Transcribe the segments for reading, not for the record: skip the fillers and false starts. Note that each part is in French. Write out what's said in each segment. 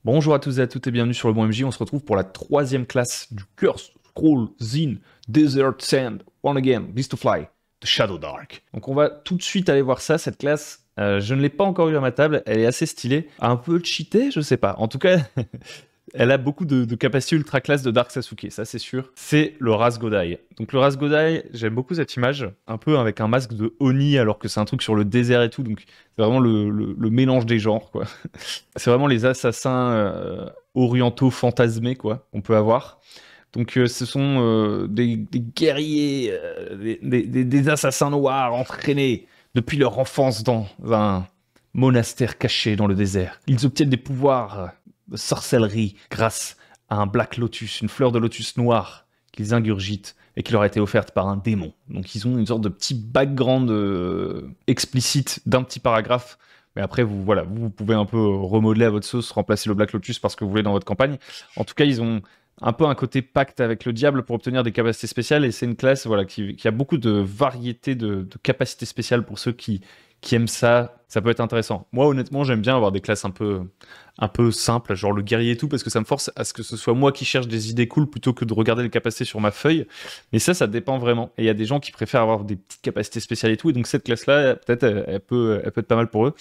Bonjour à tous et à toutes et bienvenue sur le bon MJ. On se retrouve pour la troisième classe du Curse Scroll Zine Desert Sand One Again Beast to Fly The Shadow Dark. Donc on va tout de suite aller voir ça. Cette classe, je ne l'ai pas encore eu à ma table. Elle est assez stylée, un peu cheatée, je sais pas. En tout cas, elle a beaucoup de capacités ultra classe de Dark Sasuke, ça c'est sûr. C'est le Rasgodai. Donc le Rasgodai, j'aime beaucoup cette image, un peu avec un masque de Oni alors que c'est un truc sur le désert et tout. Donc c'est vraiment le mélange des genres, quoi. C'est vraiment les assassins orientaux fantasmés, quoi, qu'on peut avoir. Donc ce sont des guerriers, des assassins noirs entraînés depuis leur enfance dans un monastère caché dans le désert. Ils obtiennent des pouvoirs de sorcellerie grâce à un Black Lotus, une fleur de lotus noire qu'ils ingurgitent et qui leur a été offerte par un démon. Donc ils ont une sorte de petit background explicite d'un petit paragraphe. Mais après, vous pouvez un peu remodeler à votre sauce, remplacer le Black Lotus parce que vous voulez dans votre campagne. En tout cas, ils ont un peu un côté pacte avec le diable pour obtenir des capacités spéciales. Et c'est une classe qui a beaucoup de variété de capacités spéciales pour ceux qui aiment ça. Ça peut être intéressant. Moi, honnêtement, j'aime bien avoir des classes un peu simples, genre le guerrier et tout, parce que ça me force à ce que ce soit moi qui cherche des idées cool plutôt que de regarder les capacités sur ma feuille. Mais ça dépend vraiment. Et il y a des gens qui préfèrent avoir des petites capacités spéciales et tout. Et donc cette classe-là, peut-être, elle peut être pas mal pour eux.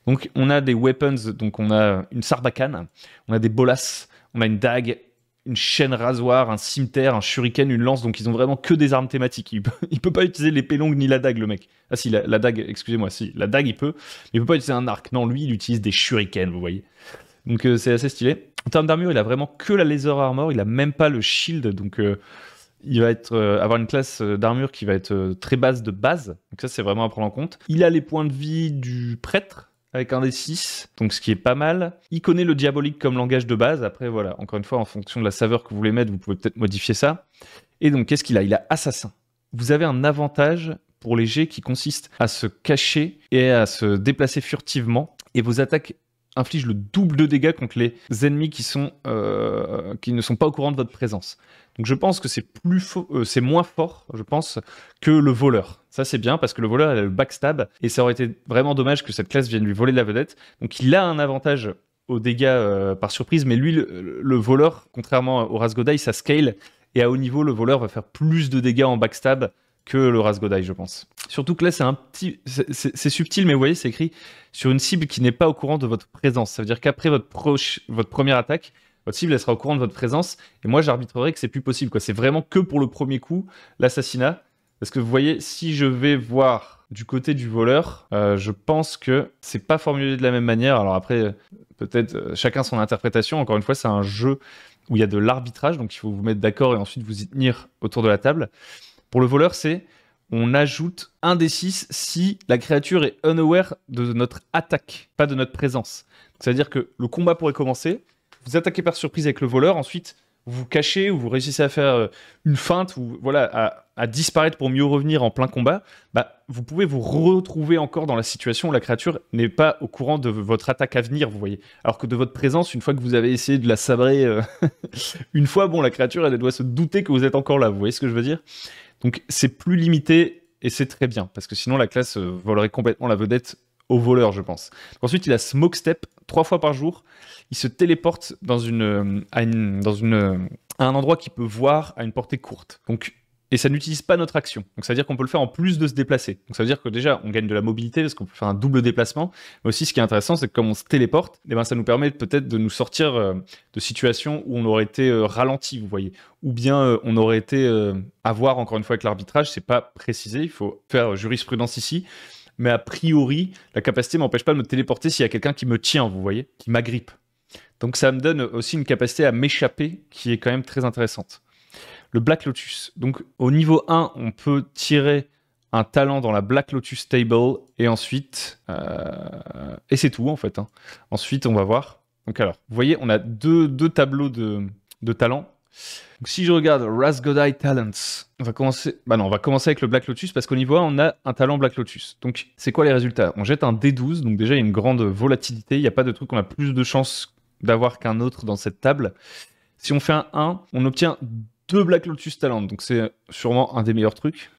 Donc on a des weapons, donc on a une sarbacane, on a des bolas, on a une dague, une chaîne rasoir, un cimeterre, un shuriken, une lance, donc ils ont vraiment que des armes thématiques. Il peut pas utiliser l'épée longue ni la dague, le mec. Ah si, la dague, excusez-moi, si, la dague il peut, mais il peut pas utiliser un arc. Non, lui, il utilise des shurikens, vous voyez. Donc c'est assez stylé. En termes d'armure, il a vraiment que la laser armor, il a même pas le shield, donc il va avoir une classe d'armure qui va être très basse de base, donc ça c'est vraiment à prendre en compte. Il a les points de vie du prêtre, avec un des 6, donc ce qui est pas mal. Il connaît le diabolique comme langage de base. Après, voilà, encore une fois, en fonction de la saveur que vous voulez mettre, vous pouvez peut-être modifier ça. Et donc, qu'est-ce qu'il a? Il a assassin. Vous avez un avantage pour les jets qui consiste à se cacher et à se déplacer furtivement. Et vos attaques infligent le double de dégâts contre les ennemis qui ne sont pas au courant de votre présence. Donc je pense que c'est moins fort, je pense, que le voleur. Ça c'est bien parce que le voleur il a le backstab et ça aurait été vraiment dommage que cette classe vienne lui voler la vedette. Donc il a un avantage aux dégâts par surprise, mais lui le voleur, contrairement au Rasgodai, ça scale et à haut niveau le voleur va faire plus de dégâts en backstab que le Rasgodai, je pense. Surtout que là c'est subtil, mais vous voyez c'est écrit sur une cible qui n'est pas au courant de votre présence. Ça veut dire qu'après votre première attaque, votre cible elle sera au courant de votre présence et moi j'arbitrerai que c'est plus possible, quoi. C'est vraiment que pour le premier coup l'assassinat, parce que vous voyez, si je vais voir du côté du voleur, je pense que c'est pas formulé de la même manière. Alors après peut-être chacun son interprétation. Encore une fois, c'est un jeu où il y a de l'arbitrage, donc il faut vous mettre d'accord et ensuite vous y tenir autour de la table. Pour le voleur, c'est on ajoute un des 6 si la créature est unaware de notre attaque, pas de notre présence. C'est-à-dire que le combat pourrait commencer, vous attaquez par surprise avec le voleur, ensuite vous vous cachez ou vous réussissez à faire une feinte ou voilà, à disparaître pour mieux revenir en plein combat, bah, vous pouvez vous retrouver encore dans la situation où la créature n'est pas au courant de votre attaque à venir, vous voyez. Alors que de votre présence, une fois que vous avez essayé de la sabrer une fois, bon, la créature, elle doit se douter que vous êtes encore là, vous voyez ce que je veux dire? Donc c'est plus limité et c'est très bien, parce que sinon la classe volerait complètement la vedette au voleur, je pense. Ensuite, il a Smoke Step 3 fois par jour. Il se téléporte à un endroit qu'il peut voir à une portée courte. Donc, et ça n'utilise pas notre action. Donc ça veut dire qu'on peut le faire en plus de se déplacer. Donc ça veut dire que déjà, on gagne de la mobilité parce qu'on peut faire un double déplacement. Mais aussi, ce qui est intéressant, c'est que comme on se téléporte, eh ben, ça nous permet peut-être de nous sortir de situations où on aurait été ralenti, vous voyez. Ou bien on aurait été à voir, encore une fois, avec l'arbitrage. C'est pas précisé, il faut faire jurisprudence ici. Mais a priori, la capacité m'empêche pas de me téléporter s'il y a quelqu'un qui me tient, vous voyez, qui m'agrippe. Donc ça me donne aussi une capacité à m'échapper qui est quand même très intéressante. Le Black Lotus. Donc au niveau 1, on peut tirer un talent dans la Black Lotus Table et ensuite... et c'est tout en fait. Hein. Ensuite, on va voir. Donc alors, vous voyez, on a deux tableaux de talents. Donc, si je regarde Rasgodai Talents, on va commencer avec le Black Lotus parce qu'au niveau 1, on a un talent Black Lotus. Donc, c'est quoi les résultats? On jette un D12, donc déjà, il y a une grande volatilité. Il n'y a pas de truc qu'on a plus de chances d'avoir qu'un autre dans cette table. Si on fait un 1, on obtient 2 Black Lotus Talents. Donc, c'est sûrement un des meilleurs trucs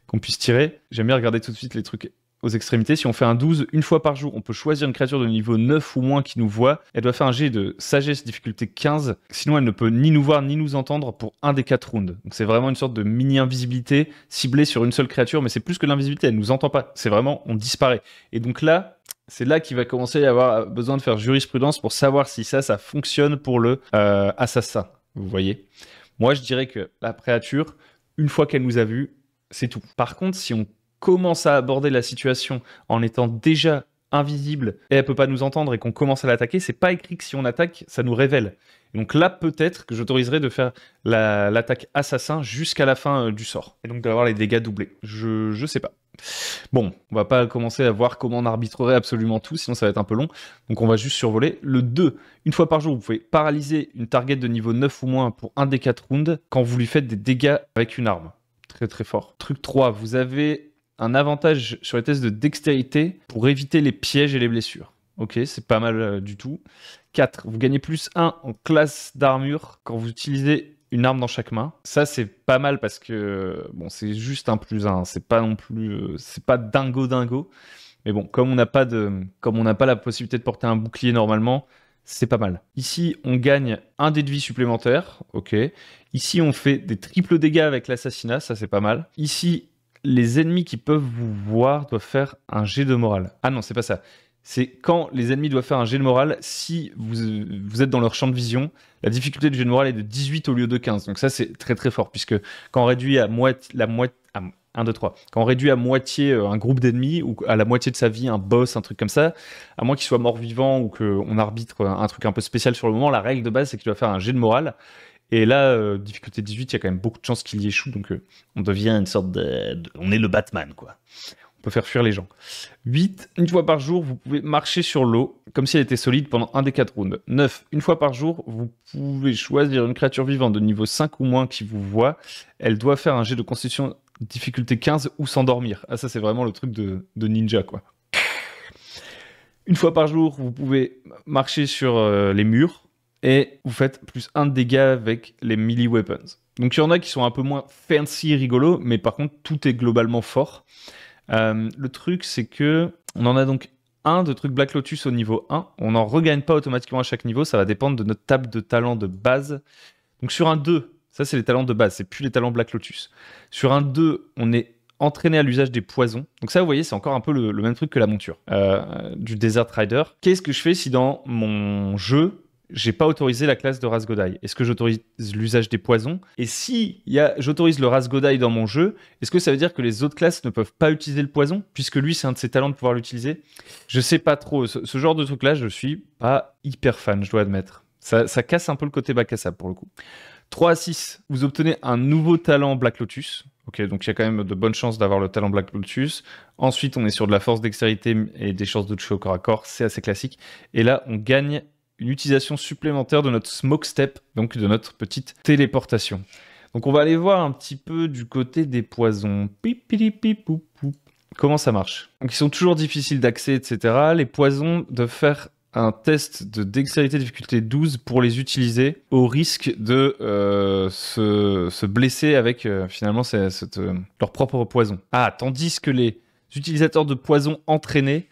qu'on puisse tirer. J'aime bien regarder tout de suite les trucs aux extrémités. Si on fait un 12, une fois par jour, on peut choisir une créature de niveau 9 ou moins qui nous voit. Elle doit faire un jet de sagesse difficulté 15. Sinon, elle ne peut ni nous voir ni nous entendre pour un des 4 rounds. Donc c'est vraiment une sorte de mini-invisibilité ciblée sur une seule créature, mais c'est plus que l'invisibilité, elle nous entend pas. C'est vraiment, on disparaît. Et donc là, c'est là qu'il va commencer à y avoir besoin de faire jurisprudence pour savoir si ça fonctionne pour le assassin. Vous voyez? Moi, je dirais que la créature, une fois qu'elle nous a vus, c'est tout. Par contre, si on commence à aborder la situation en étant déjà invisible et elle peut pas nous entendre et qu'on commence à l'attaquer, c'est pas écrit que si on attaque, ça nous révèle. Et donc là, peut-être que j'autoriserai de faire l'attaque assassin jusqu'à la fin du sort. Et donc d'avoir les dégâts doublés. Je sais pas. Bon, on va pas commencer à voir comment on arbitrerait absolument tout, sinon ça va être un peu long. Donc on va juste survoler. Le 2, une fois par jour, vous pouvez paralyser une target de niveau 9 ou moins pour un des 4 rounds quand vous lui faites des dégâts avec une arme. Très très fort. Truc 3, vous avez un avantage sur les tests de dextérité pour éviter les pièges et les blessures. Ok, c'est pas mal du tout. 4, vous gagnez plus 1 en classe d'armure quand vous utilisez une arme dans chaque main. Ça, c'est pas mal parce que bon, c'est juste un plus 1. C'est pas non plus, c'est pas dingo. Mais bon, comme on n'a pas la possibilité de porter un bouclier normalement, c'est pas mal. Ici, on gagne un dé de vie supplémentaire. Ok. Ici, on fait des triples dégâts avec l'assassinat. Ça, c'est pas mal. Ici, les ennemis qui peuvent vous voir doivent faire un jet de morale. Ah non, c'est pas ça. C'est quand les ennemis doivent faire un jet de morale si vous êtes dans leur champ de vision. La difficulté du jet de morale est de 18 au lieu de 15. Donc ça, c'est très très fort, puisque quand on réduit à moitié, 1, 2, 3. Quand on réduit à moitié un groupe d'ennemis, ou à la moitié de sa vie, un boss, un truc comme ça, à moins qu'il soit mort-vivant ou qu'on arbitre un truc un peu spécial sur le moment, la règle de base, c'est qu'il doit faire un jet de morale. Et là, difficulté 18, il y a quand même beaucoup de chances qu'il y échoue, donc on devient une sorte on est le Batman, quoi. On peut faire fuir les gens. 8, une fois par jour, vous pouvez marcher sur l'eau, comme si elle était solide pendant un des 4 rounds. 9, une fois par jour, vous pouvez choisir une créature vivante de niveau 5 ou moins qui vous voit. Elle doit faire un jet de constitution difficulté 15 ou s'endormir. Ah, ça, c'est vraiment le truc de ninja, quoi. Une fois par jour, vous pouvez marcher sur les murs et vous faites plus 1 de dégâts avec les melee weapons. Donc, il y en a qui sont un peu moins fancy, rigolos, mais par contre, tout est globalement fort. Le truc, c'est que on en a donc un de trucs Black Lotus au niveau 1. On n'en regagne pas automatiquement à chaque niveau. Ça va dépendre de notre table de talents de base. Donc sur un 2, ça c'est les talents de base, c'est plus les talents Black Lotus. Sur un 2, on est entraîné à l'usage des poisons. Donc ça, vous voyez, c'est encore un peu le même truc que la monture du Desert Rider. Qu'est-ce que je fais si dans mon jeu, j'ai pas autorisé la classe de Rasgodai? Est-ce que j'autorise l'usage des poisons? Et si j'autorise le Rasgodai dans mon jeu, est-ce que ça veut dire que les autres classes ne peuvent pas utiliser le poison, puisque lui, c'est un de ses talents de pouvoir l'utiliser? Je sais pas trop. Ce genre de truc-là, je suis pas hyper fan, je dois admettre. Ça casse un peu le côté bac à sable, pour le coup. 3 à 6, vous obtenez un nouveau talent Black Lotus. Ok, donc il y a quand même de bonnes chances d'avoir le talent Black Lotus. Ensuite, on est sur de la force dextérité et des chances de toucher au corps à corps. C'est assez classique. Et là, on gagne une utilisation supplémentaire de notre Smoke Step, donc de notre petite téléportation. Donc on va aller voir un petit peu du côté des poisons. Comment ça marche? Donc ils sont toujours difficiles d'accès, etc. Les poisons doivent faire un test de dextérité difficulté 12 pour les utiliser, au risque de se blesser avec finalement leur propre poison. Ah, tandis que les utilisateurs de poison entraînés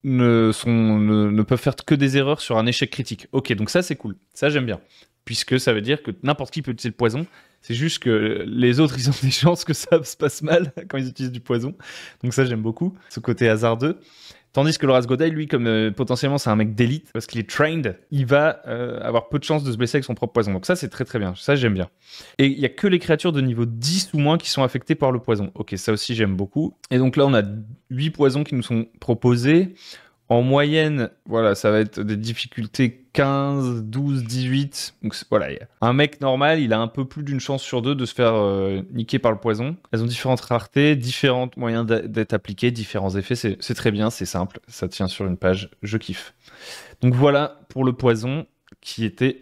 ne peuvent faire que des erreurs sur un échec critique. Ok, donc ça c'est cool, ça j'aime bien, puisque ça veut dire que n'importe qui peut utiliser le poison, c'est juste que les autres ils ont des chances que ça se passe mal quand ils utilisent du poison, donc ça j'aime beaucoup, ce côté hasardeux. Tandis que le Rasgodai, lui, comme potentiellement c'est un mec d'élite, parce qu'il est trained, il va avoir peu de chances de se blesser avec son propre poison. Donc ça, c'est très très bien. Ça, j'aime bien. Et il n'y a que les créatures de niveau 10 ou moins qui sont affectées par le poison. Ok, ça aussi, j'aime beaucoup. Et donc là, on a 8 poisons qui nous sont proposés. En moyenne, voilà, ça va être des difficultés 15, 12, 18. Donc voilà, un mec normal, il a un peu plus d'une chance sur 2 de se faire niquer par le poison. Elles ont différentes raretés, différents moyens d'être appliqués, différents effets. C'est très bien, c'est simple, ça tient sur une page, je kiffe. Donc voilà pour le poison, qui était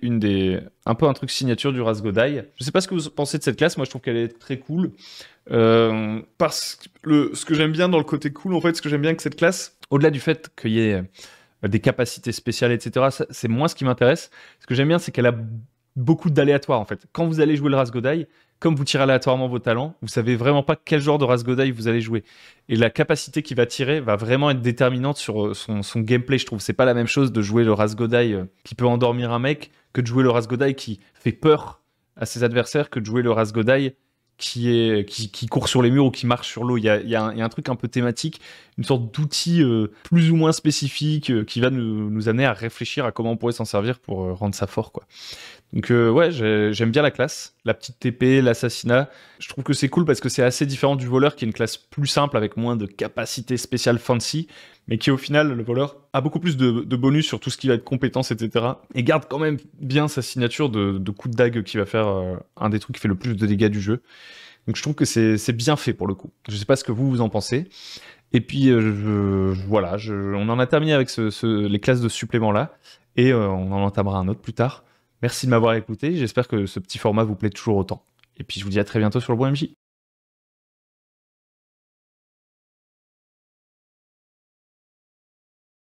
un peu un truc signature du Rasgodai. Je sais pas ce que vous pensez de cette classe, moi je trouve qu'elle est très cool. Parce que ce que j'aime bien dans le côté cool, en fait, ce que j'aime bien avec cette classe, au-delà du fait qu'il y ait des capacités spéciales, etc., c'est moins ce qui m'intéresse. Ce que j'aime bien, c'est qu'elle a beaucoup d'aléatoires, en fait. Quand vous allez jouer le Rasgodai, comme vous tirez aléatoirement vos talents, vous savez vraiment pas quel genre de Rasgodai vous allez jouer. Et la capacité qu'il va tirer va vraiment être déterminante sur son gameplay, je trouve. C'est pas la même chose de jouer le Rasgodai qui peut endormir un mec que de jouer le Rasgodai qui fait peur à ses adversaires que de jouer le Rasgodai qui court sur les murs ou qui marche sur l'eau. Il y a un truc un peu thématique, une sorte d'outil plus ou moins spécifique qui va nous amener à réfléchir à comment on pourrait s'en servir pour rendre ça fort, quoi. Donc ouais, j'aime bien la classe, la petite TP, l'assassinat. Je trouve que c'est cool parce que c'est assez différent du voleur qui est une classe plus simple avec moins de capacités spéciales fancy, mais qui au final, le voleur, a beaucoup plus de bonus sur tout ce qui va être compétences, etc. Et garde quand même bien sa signature de coup de dague qui va faire un des trucs qui fait le plus de dégâts du jeu. Donc je trouve que c'est bien fait pour le coup. Je sais pas ce que vous en pensez. Et puis voilà, on en a terminé avec les classes de supplément là, et on en entamera un autre plus tard. Merci de m'avoir écouté, j'espère que ce petit format vous plaît toujours autant. Et puis je vous dis à très bientôt sur le bon MJ.